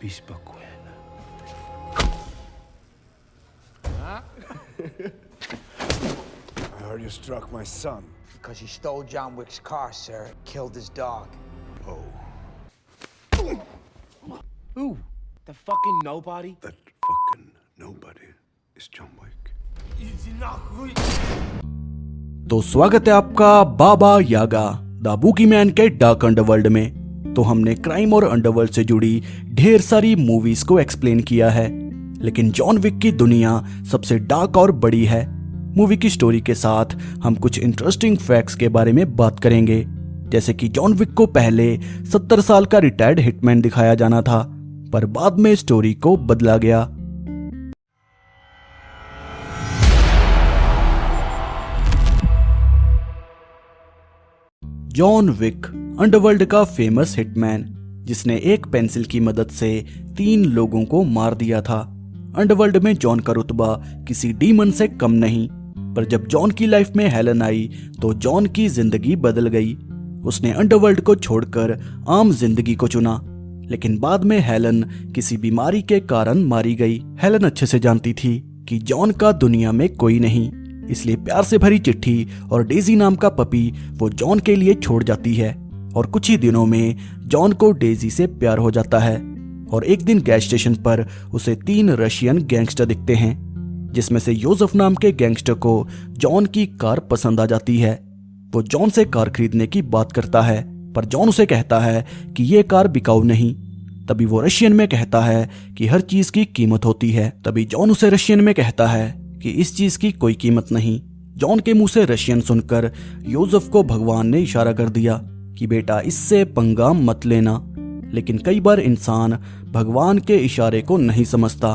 Be spokojny. I heard you struck my son. Because he stole John Wick's car, sir. Killed his dog. Oh, Who? The fucking nobody? that fucking nobody is John Wick. तो स्वागत है आपका बाबा यागा the boogie man के dark underworld में। तो हमने crime और अंडरवर्ल्ड से जुड़ी ढेर सारी मूवीज को एक्सप्लेन किया है, लेकिन जॉन विक की दुनिया सबसे डार्क और बड़ी है। मूवी की स्टोरी के साथ हम कुछ इंटरेस्टिंग फैक्ट्स के बारे में बात करेंगे, जैसे कि जॉन विक को पहले 70 साल का रिटायर्ड हिटमैन दिखाया जाना था, पर बाद में स्टोरी को बदला गया। जॉन विक अंडरवर्ल्ड का फेमस हिटमैन, जिसने एक पेंसिल की मदद से 3 लोगों को मार दिया था। अंडरवर्ल्ड में जॉन का रुतबा किसी डीमन से कम नहीं, पर जब जॉन की लाइफ में हेलन आई तो जॉन की जिंदगी बदल गई। उसने अंडरवर्ल्ड को छोड़कर आम जिंदगी को चुना, लेकिन बाद में हेलन किसी बीमारी के कारण मारी गई। हेलन अच्छे से जानती थी कि जॉन का दुनिया में कोई नहीं, इसलिए प्यार से भरी चिट्ठी और डेजी नाम का पपी वो जॉन के लिए छोड़ जाती है। और कुछ ही दिनों में जॉन को डेजी से प्यार हो जाता है। और एक दिन गैस स्टेशन पर उसे 3 रशियन गैंगस्टर दिखते हैं, जिसमें से योसेफ नाम के गैंगस्टर को जॉन की कार पसंद आ जाती है। वो जॉन से कार खरीदने की बात करता है, पर जॉन उसे कहता है कि ये कार बिकाऊ नहीं। तभी वो रशियन में कहता है कि हर चीज की कीमत होती है। तभी जॉन उसे रशियन में कहता है कि इस चीज की कोई कीमत नहीं। जॉन के मुंह से रशियन सुनकर योसेफ को भगवान ने इशारा कर दिया कि बेटा इससे पंगा मत लेना। लेकिन कई बार इंसान भगवान के इशारे को नहीं समझता,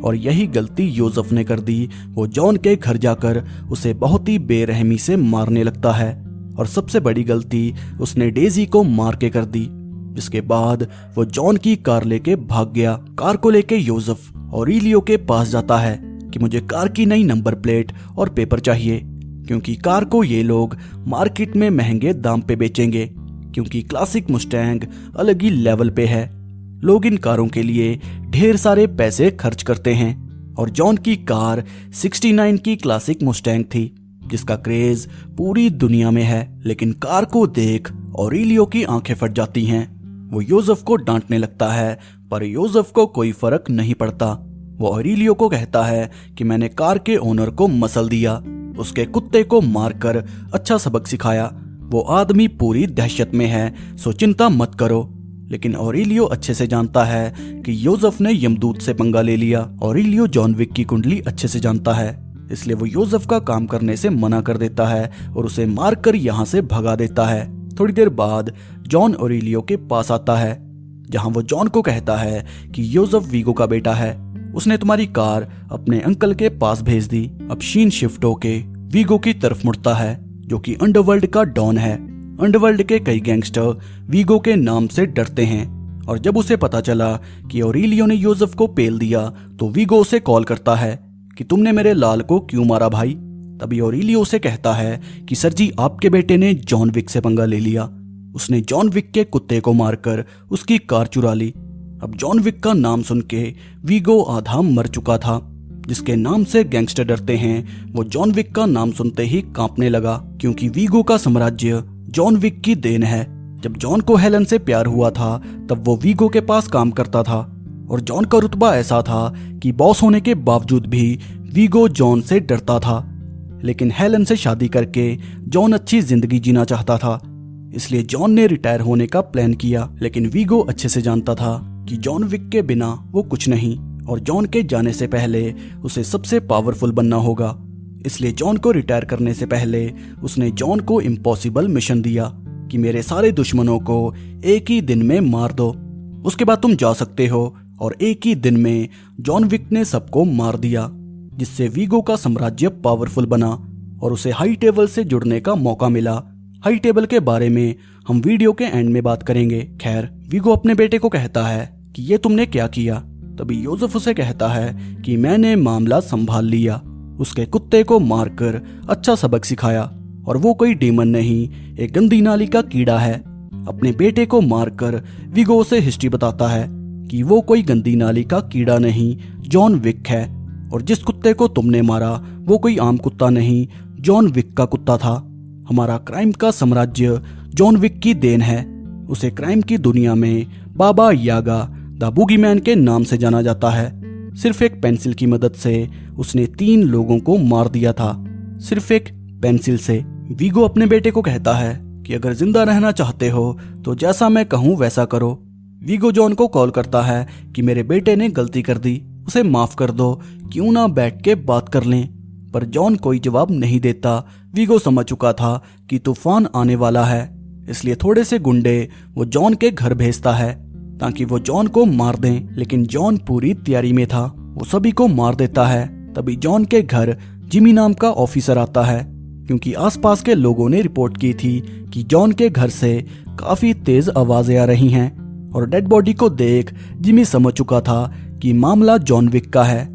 और यही गलती योसेफ ने कर दी। वो जॉन के घर जाकर उसे बहुत ही बेरहमी से मारने लगता है, और सबसे बड़ी गलती उसने डेजी को मार के कर दी। जिसके बाद वो जॉन की कार लेके भाग गया। कार को लेके योसेफ ऑरेलियो के पास जाता है कि मुझे कार की नई नंबर प्लेट और पेपर चाहिए, क्योंकि कार को ये लोग मार्केट में महंगे दाम पे बेचेंगे, क्योंकि क्लासिक मुस्टैंग अलग ही लेवल पे है। लोग इन कारों के लिए ढेर सारे पैसे खर्च करते हैं, और जॉन की कार 69 की क्लासिक मुस्टैंग थी, जिसका क्रेज पूरी दुनिया में है। लेकिन कार को देख ऑरेलियो की आंखें फट जाती हैं। वो योसेफ को डांटने लगता है, पर योसेफ को कोई फर्क नहीं पड़ता। वो ऑरेलियो को कहता है कि मैंने कार के ओनर को मसल दिया, उसके कुत्ते को मारकर अच्छा सबक सिखाया। वो आदमी पूरी दहशत में है, सो चिंता मत करो। लेकिन ऑरेलियो अच्छे से जानता है कि योसेफ ने यमदूत से पंगा ले लिया। ऑरेलियो जॉन विक की कुंडली अच्छे से जानता है, इसलिए वो योसेफ का काम करने से मना कर देता है और उसे मारकर यहाँ से भगा देता है। थोड़ी देर बाद जॉन ऑरेलियो के पास आता है, जहाँ वो जॉन को कहता है कि योसेफ वीगो का बेटा है। उसने तुम्हारी कार अपने अंकल के पास भेज दी। अब शीन शिफ्ट होके वीगो की तरफ मुड़ता है, जो कि अंडरवर्ल्ड का डॉन है। अंडरवर्ल्ड के कई गैंगस्टर वीगो के नाम से डरते हैं, और जब उसे पता चला कि ऑरेलियो ने योसेफ को पेल दिया तो वीगो उसे कॉल करता है कि तुमने मेरे लाल को क्यों मारा भाई। तभी ऑरेलियो उसे कहता है कि सर जी आपके बेटे ने जॉन विक से पंगा ले लिया। उसने जॉन विक के कुत्ते को मारकर उसकी कार चुरा ली। अब जॉन विक का नाम सुन के वीगो आधा मर चुका था। जिसके नाम से गैंगस्टर डरते हैं, वो जॉन विक का नाम सुनते ही कांपने लगा, क्योंकि वीगो का साम्राज्य जॉन विक की देन है। जब जॉन को हेलन से प्यार हुआ था तब वो वीगो के पास काम करता था, और जॉन का रुतबा ऐसा था कि बॉस होने के बावजूद भी वीगो जॉन से डरता था। लेकिन हेलन से शादी करके जॉन अच्छी जिंदगी जीना चाहता था, इसलिए जॉन ने रिटायर होने का प्लान किया। लेकिन वीगो अच्छे से जानता था कि जॉन विक के बिना वो कुछ नहीं, और जॉन के जाने से पहले उसे सबसे पावरफुल बनना होगा। इसलिए जॉन को रिटायर करने से पहले उसने जॉन को इम्पॉसिबल मिशन दिया कि मेरे सारे दुश्मनों को एक ही दिन में मार दो, उसके बाद तुम जा सकते हो। और एक ही दिन में जॉन विक ने सबको मार दिया, जिससे वीगो का साम्राज्य पावरफुल बना और उसे हाई टेबल से जुड़ने का मौका मिला। हाई टेबल के बारे में हम वीडियो के एंड में बात करेंगे। खैर, वीगो अपने बेटे को कहता है कि ये तुमने क्या किया। तभी योसेफ उसे कहता है कि मैंने मामला संभाल लिया, उसके कुत्ते को मारकर अच्छा सबक सिखाया, और वो कोई डीमन नहीं, एक गंदी नाली का कीड़ा है। अपने बेटे को मारकर वीगो उसे हिस्ट्री बताता है कि वो कोई गंदी नाली का कीड़ा नहीं, जॉन विक है। और जिस कुत्ते को तुमने मारा वो कोई आम कुत्ता नहीं, जॉन विक का कुत्ता था। हमारा क्राइम का साम्राज्य जॉन विक की देन है। उसे क्राइम की दुनिया में बाबा यागा द बूगीमैन के नाम से जाना जाता है। सिर्फ एक पेंसिल की मदद से उसने 3 लोगों को मार दिया था, सिर्फ एक पेंसिल से। वीगो अपने बेटे को कहता है कि अगर जिंदा रहना चाहते हो तो जैसा मैं कहूँ वैसा करो। वीगो जॉन को कॉल करता है कि मेरे बेटे ने गलती कर दी, उसे माफ कर दो, क्यों ना बैठ के बात कर लें। पर जॉन कोई जवाब नहीं देता। वीगो समझ चुका था कि तूफान आने वाला है, इसलिए थोड़े से गुंडे वो जॉन के घर भेजता है ताकि वो जॉन को मार दें। लेकिन जॉन पूरी तैयारी में था, वो सभी को मार देता है। तभी जॉन के घर जिमी नाम का ऑफिसर आता है, क्योंकि आसपास के लोगों ने रिपोर्ट की थी कि जॉन के घर से काफी तेज आवाजें आ रही हैं। और डेड बॉडी को देख जिमी समझ चुका था कि मामला जॉन विक का है,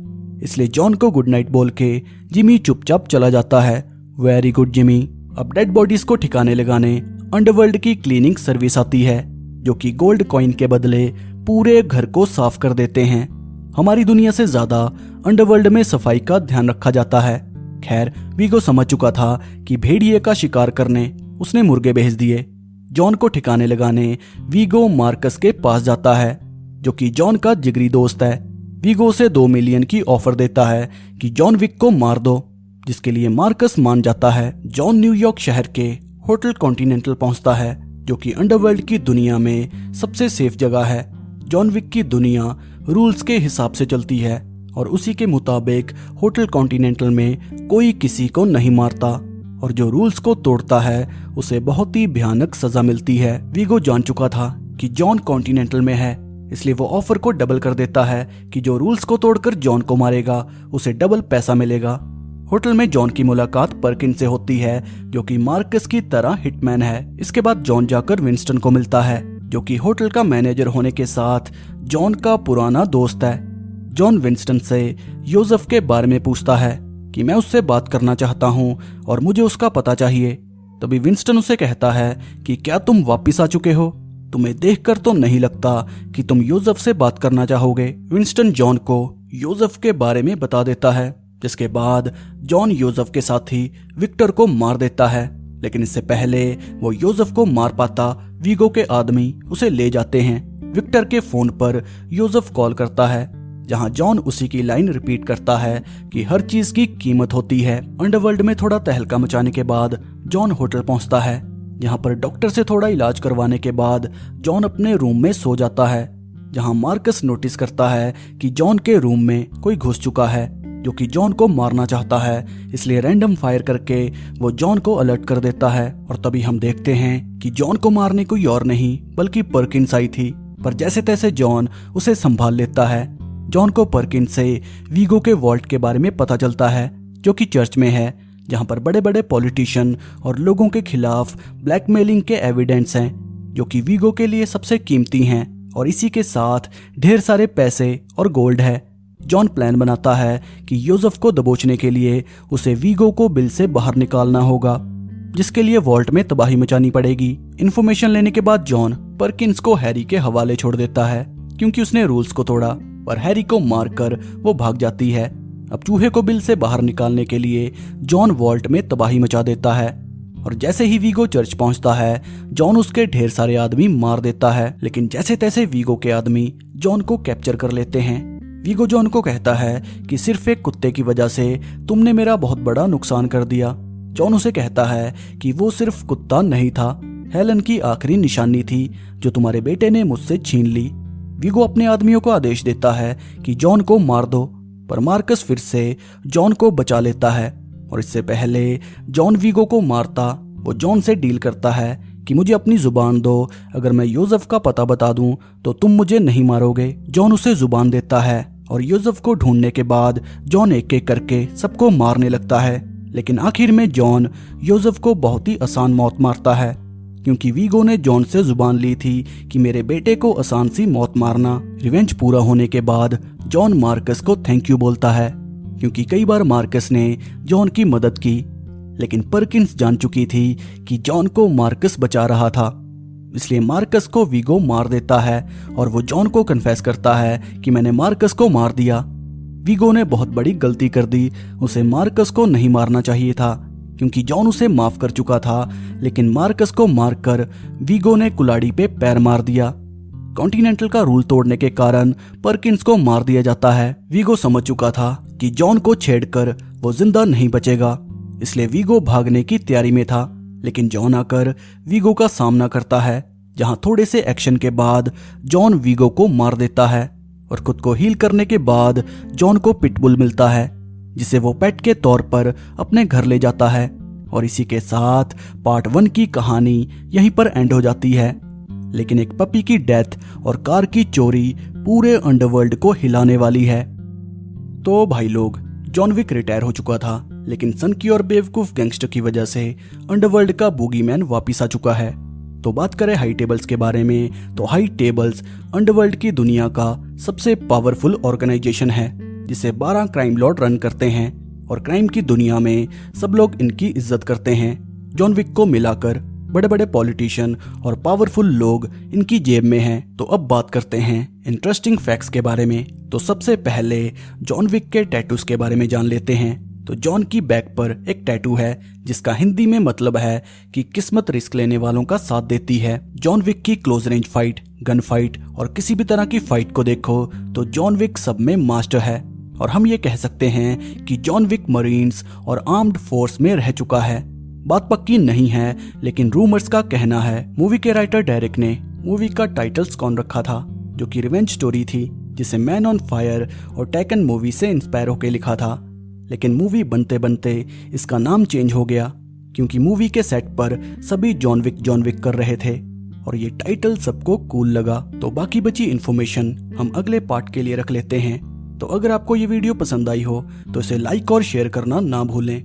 इसलिए जॉन को गुड नाइट बोल के जिमी चुपचाप चला जाता है। Very good Jimmy. अब डेड बॉडीज को ठिकाने लगाने अंडरवर्ल्ड की क्लीनिंग सर्विस आती है, जो कि गोल्ड कॉइन के बदले पूरे घर को साफ कर देते हैं। हमारी दुनिया से ज्यादा अंडरवर्ल्ड में सफाई का ध्यान रखा जाता है। खैर, वीगो समझ चुका था कि भेड़िए का शिकार करने उसने मुर्गे भेज दिए। जॉन को ठिकाने लगाने वीगो मार्कस के पास जाता है, जो कि जॉन का जिगरी दोस्त है। वीगो उसे 2 मिलियन की ऑफर देता है कि जॉन विक को मार दो, जिसके लिए मार्कस मान जाता है। जॉन न्यूयॉर्क शहर के होटल कॉन्टिनेंटल पहुंचता है, जो कि अंडरवर्ल्ड की दुनिया में सबसे सेफ जगह है। जॉन विक की दुनिया रूल्स के हिसाब से चलती है और उसी के मुताबिक होटल कॉन्टिनेंटल में कोई किसी को नहीं मारता, और जो रूल्स को तोड़ता है उसे बहुत ही भयानक सजा मिलती है। वीगो जान चुका था कि जॉन कॉन्टिनेंटल में है, इसलिए वो ऑफर को डबल कर देता है कि जो रूल्स को तोड़कर जॉन को मारेगा उसे डबल पैसा मिलेगा। होटल में जॉन की मुलाकात पर्किन से होती है, जो कि मार्कस की तरह हिटमैन है। इसके बाद जॉन जाकर विंस्टन को मिलता है, जो कि होटल का मैनेजर होने के साथ जॉन का पुराना दोस्त है। जॉन विंस्टन से योसेफ के बारे में पूछता है कि मैं उससे बात करना चाहता हूँ और मुझे उसका पता चाहिए। तभी विंस्टन उसे कहता है कि क्या तुम वापिस आ चुके हो? तुम्हें देखकर तो नहीं लगता कि तुम योसेफ से बात करना चाहोगे। विंस्टन जॉन को योसेफ के बारे में बता देता है, जिसके बाद जॉन योसेफ के साथी विक्टर को मार देता है। लेकिन इससे पहले वो योसेफ को मार पाता, वीगो के आदमी उसे ले जाते हैं। विक्टर के फोन पर योसेफ कॉल करता है, जहां जॉन उसी की लाइन रिपीट करता है कि हर चीज की कीमत होती है। अंडरवर्ल्ड में थोड़ा तहलका मचाने के बाद जॉन होटल पहुंचता है, जहां पर डॉक्टर से थोड़ा इलाज करवाने के बाद जॉन अपने रूम में सो जाता है, जहां मार्कस नोटिस करता है कि जॉन के रूम में कोई घुस चुका है, जो कि जॉन को मारना चाहता है। इसलिए रैंडम फायर करके वो जॉन को अलर्ट कर देता है। और तभी हम देखते हैं कि जॉन को मारने कोई और नहीं बल्कि पर्किंस आई थी, पर जैसे तैसे जॉन उसे संभाल लेता है। जॉन को पर्किंस से वीगो के वॉल्ट के बारे में पता चलता है, जो कि चर्च में है, जहां पर बड़े बड़े पॉलिटिशियन और लोगों के खिलाफ ब्लैकमेलिंग के एविडेंस हैं, जो कि वीगो के लिए सबसे कीमती हैं। और इसी के साथ ढेर सारे पैसे और गोल्ड है। जॉन प्लान बनाता है कि योसेफ को दबोचने के लिए उसे वीगो को बिल से बाहर निकालना होगा, जिसके लिए वॉल्ट में तबाही मचानी पड़ेगी। इन्फॉर्मेशन लेने के बाद जॉन पर्किंस को हैरी के हवाले छोड़ देता है, क्योंकि उसने रूल्स को तोड़ा, पर हैरी को मारकर वो भाग जाती है। अब चूहे को बिल से बाहर निकालने के लिए जॉन वॉल्ट में तबाही मचा देता है, और जैसे ही वीगो चर्च पहुंचता है जॉन उसके ढेर सारे आदमी मार देता है। लेकिन जैसे तैसे वीगो के आदमी जॉन को कैप्चर कर लेते हैं। वीगो जॉन को कहता है कि सिर्फ एक कुत्ते की वजह से तुमने मेरा बहुत बड़ा नुकसान कर दिया। जॉन उसे कहता है कि वो सिर्फ कुत्ता नहीं था, हेलन की आखिरी निशानी थी जो तुम्हारे बेटे ने मुझसे छीन ली। वीगो अपने आदमियों को आदेश देता है कि जॉन को मार दो, पर मार्कस फिर से जॉन को बचा लेता है। और इससे पहले जॉन वीगो को मारता, वो जॉन से डील करता है कि मुझे अपनी जुबान दो, अगर मैं योसेफ का पता बता दूं तो तुम मुझे नहीं मारोगे। जॉन उसे जुबान देता है और योसेफ को ढूंढने के बाद जॉन एक एक करके सबको मारने लगता है। लेकिन आखिर में जॉन योसेफ को बहुत ही आसान मौत मारता है, क्योंकि वीगो ने जॉन से जुबान ली थी कि मेरे बेटे को आसान सी मौत मारना। रिवेंज पूरा होने के बाद जॉन मार्कस को थैंक यू बोलता है, क्योंकि कई बार मार्कस ने जॉन की मदद की, लेकिन पर्किंस जान चुकी थी कि जॉन को मार्कस बचा रहा था। इसलिए मार्कस को वीगो मार देता है और वो जॉन को कन्फेस करता है कि मैंने मार्कस को मार दिया। वीगो ने बहुत बड़ी गलती कर दी, उसे मार्कस को नहीं मारना चाहिए था क्योंकि जॉन उसे माफ कर चुका था, लेकिन मार्कस को मारकर वीगो ने कुल्हाड़ी पे पैर मार दिया। कॉन्टिनेंटल का रूल तोड़ने के कारण पर्किंस को मार दिया जाता है। वीगो समझ चुका था कि जॉन को छेड़कर वो जिंदा नहीं बचेगा, इसलिए वीगो भागने की तैयारी में था, लेकिन जॉन आकर वीगो का सामना करता है, जहां थोड़े से एक्शन के बाद जॉन वीगो को मार देता है और खुद को हील करने के बाद जॉन को पिटबुल मिलता है, जिसे वो पेट के तौर पर अपने घर ले जाता है। और इसी के साथ पार्ट 1 की कहानी यहीं पर एंड हो जाती है। लेकिन एक पपी की डेथ और कार की चोरी पूरे अंडरवर्ल्ड को हिलाने वाली है। तो भाई लोग, जॉन विक रिटायर हो चुका था, लेकिन सनकी और बेवकूफ गैंगस्टर की वजह से अंडरवर्ल्ड का बूगीमैन वापिस आ चुका है। तो बात करें हाई टेबल्स के बारे में, तो हाई टेबल्स अंडरवर्ल्ड की दुनिया का सबसे पावरफुल ऑर्गेनाइजेशन है, जिसे 12 क्राइम लॉर्ड रन करते हैं और क्राइम की दुनिया में सब लोग इनकी इज्जत करते हैं। जॉन विक को मिलाकर बड़े बड़े पॉलिटिशियन और पावरफुल लोग इनकी जेब में हैं। तो अब बात करते हैं इंटरेस्टिंग फैक्ट्स के बारे में। तो सबसे पहले जॉन विक के टैटूज के बारे में जान लेते हैं। तो जॉन की बैक पर एक टैटू है जिसका हिंदी में मतलब है कि किस्मत रिस्क लेने वालों का साथ देती है। जॉन विक की close range fight, gun fight और किसी भी तरह की फाइट को देखो तो जॉन विक सब में मास्टर है। और हम ये कह सकते हैं कि जॉन विक मरीन्स और आर्म्ड फोर्स में रह चुका है। बात पक्की नहीं है, लेकिन रूमर्स का कहना है। मूवी के राइटर डायरेक्ट ने मूवी का टाइटल स्कॉन रखा था, जो कि रिवेंज स्टोरी थी, जिसे मैन ऑन फायर और टैकन मूवी से इंस्पायर होकर लिखा था। लेकिन मूवी बनते बनते इसका नाम चेंज हो गया, क्योंकि मूवी के सेट पर सभी जॉन विक कर रहे थे और ये टाइटल सबको कूल लगा। तो बाकी बची इन्फॉर्मेशन हम अगले पार्ट के लिए रख लेते हैं। तो अगर आपको ये वीडियो पसंद आई हो तो इसे लाइक और शेयर करना ना भूलें।